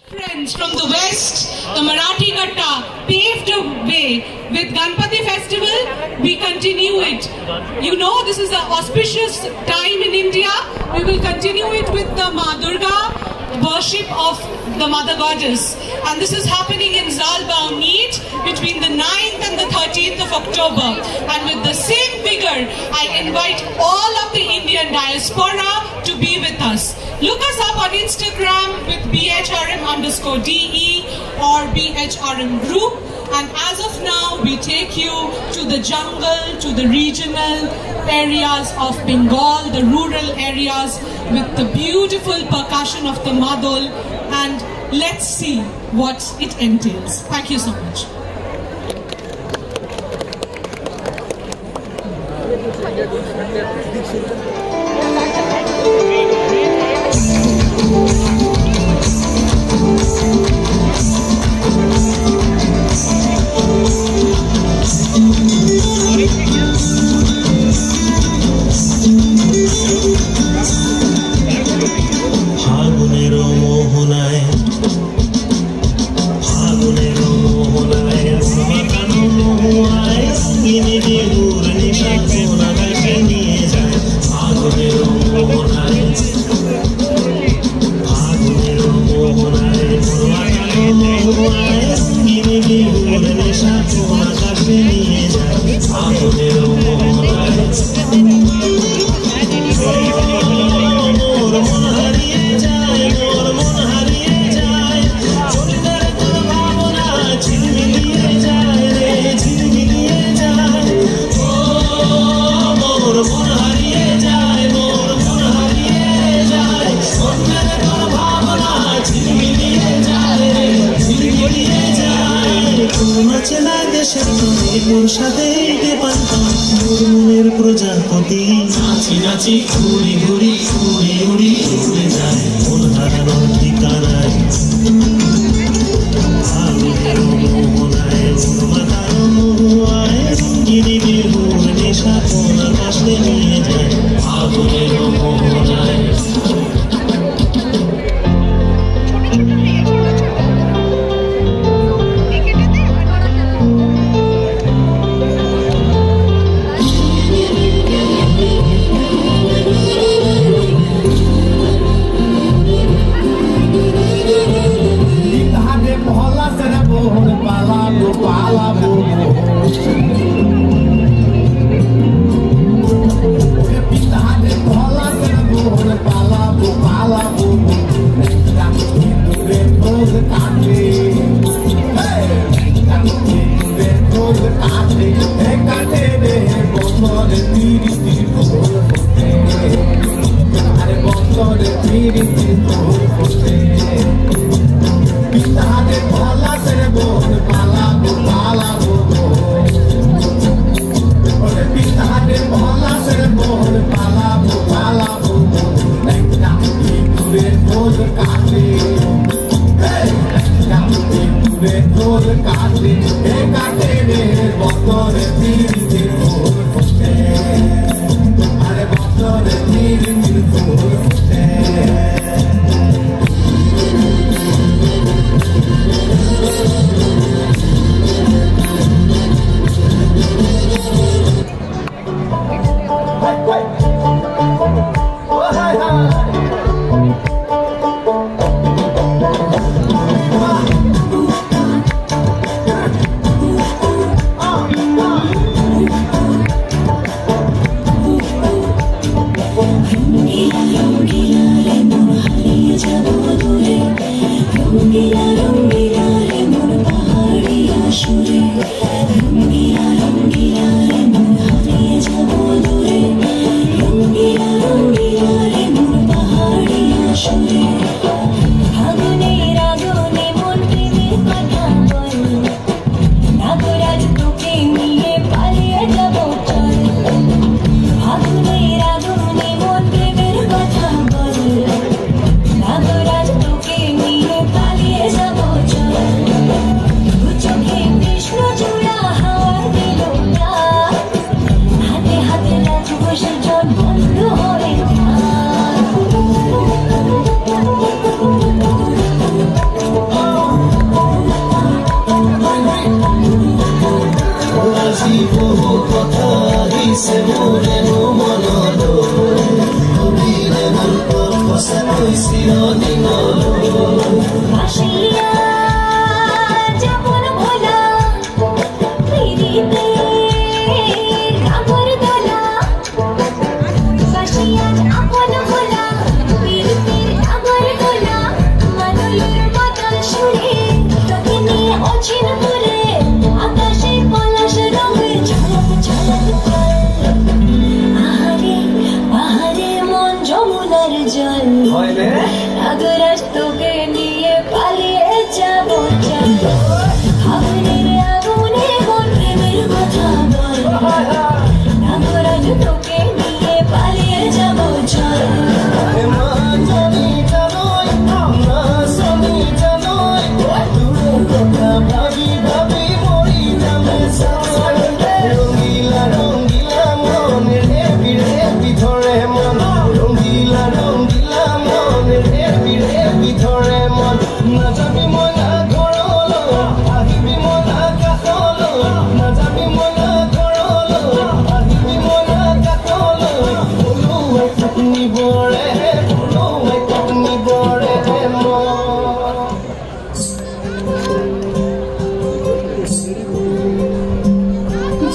Friends from the west, the Marathi Katta paved the way with Ganpati festival. We continue it. You know, this is an auspicious time in India. We will continue it with the Ma Durga worship of the Mother Goddess. And this is happening in Zalbao Neat between the 9th and the 13th of October. And with the same vigor, I invite all of the Indian diaspora to be with us. Look us up on Instagram with BHRM_DE or BHRM group. And as of now, we take you to the jungle, to the regional areas of Bengal, the rural areas with the beautiful percussion of the Madol. And let's see what it entails. Thank you so much. প্রজাপতি নাচি নাচি ঘুরি ঘুরি উড়ি উড়ি উড়ে যায় মন হারানোর ঠিকানায় আগুনের মোহনায় উন্মাতার মোহায় গিরি বিহুর নেশা কোন আকাশে নিয়ে যায় আগুনের মোহনায় গৈ চিৰদিনলৈ ভাসিয়া যাবন ভোলা পিরিতে রাগর দোলা ভাসিয়া যাবন ভোলা পিরিতে রাগর দোলা মাদলের বদল সুরে তোকে নিয়ে অচিন দূরে আকাশে পলাশ রঙে ঝলক ঝলক করে আহারে আহারে মন যমুনার জল রাগরাজ তোকে নিয়ে পালিয়ে যাব চল আগুনের আগুনে মন প্রেমের কথা বল রাগরাজ তোকে নিয়ে পালিয়ে যাব চল ভাবি ভাবি মরি যাবে রঙ্গিলা রঙ্গিলা মন রেবি রেবি ধরে মন রঙ্গিলা রঙ্গিলা মন রেবি রেবি ধরে মন নাযাবি মনা ঘৰলৈ আহিবি মনা কাষলৈ নাযাবি মনা ঘৰলৈ আহিবি মনা কাষলৈ পলুৱাই নিবৰে পলুৱাই নিবৰে মন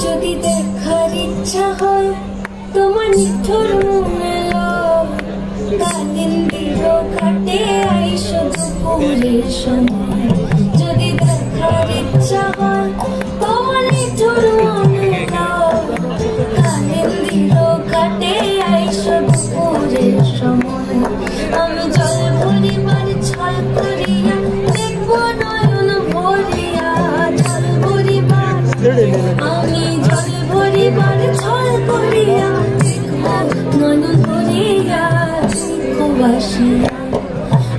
যদি দেখার ইচ্ছা হয় তোমার নিঠুর মেলো কালিন্দির ঘাটে আইসো দুপুরের সময় যদি দেখার ইচ্ছা হয় তোমার নিঠুর মেলো কালিন্দির ঘাটে আইসো দুপুরের সময় আমি জল ভরিবার ছল করিয়া দেখবো নয়ন ভরিয়া জল ভরিবার আমি জল ভরিবার ছল করিয়া দেখবো নয়ন ভরিয়া দেখো বাসিয়া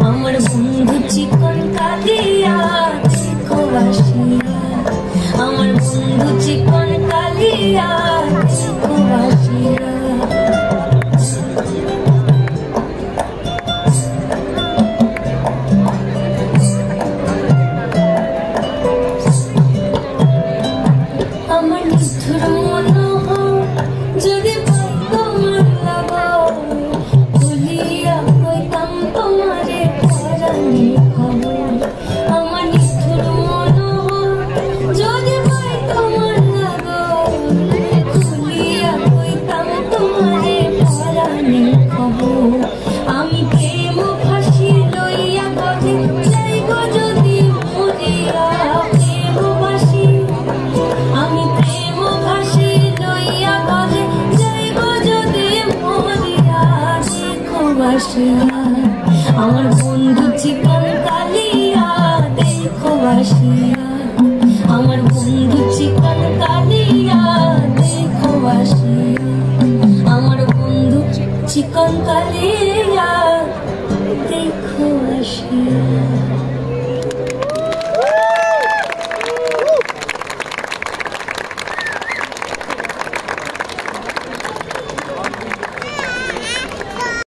আমার বন্ধু চিকন কালিয়া দেখো বাসিয়া আমার বন্ধু চিকন কালিয়া দেখো বাসিয়া আমার নিঠুর মনোহর যদি পাই তোমার লাগো ভুলিয়া কইতাম তোমারে পরাণে খবর আমার নিঠুর মনোহর যদি পাই তোমার লাগো ভুলিয়া কইতাম তোমারে পরাণে খবর আমি প্রেম ফাঁসি লইয়া গধে যাইব যদি মরিয়া প্রেম ফাঁসি আমি প্রেম ফাঁসি লইয়া গধে যাইব যদি মরিয়া দেখো বাসিয়া আমার বন্ধু চিকন কালিয়া দেখো বাসিয়া আমার বন্ধু চিকন কালিয়া দেখো বাসিয়া আমার বন্ধু চিকন কালিয়া দেখো বাসিয়া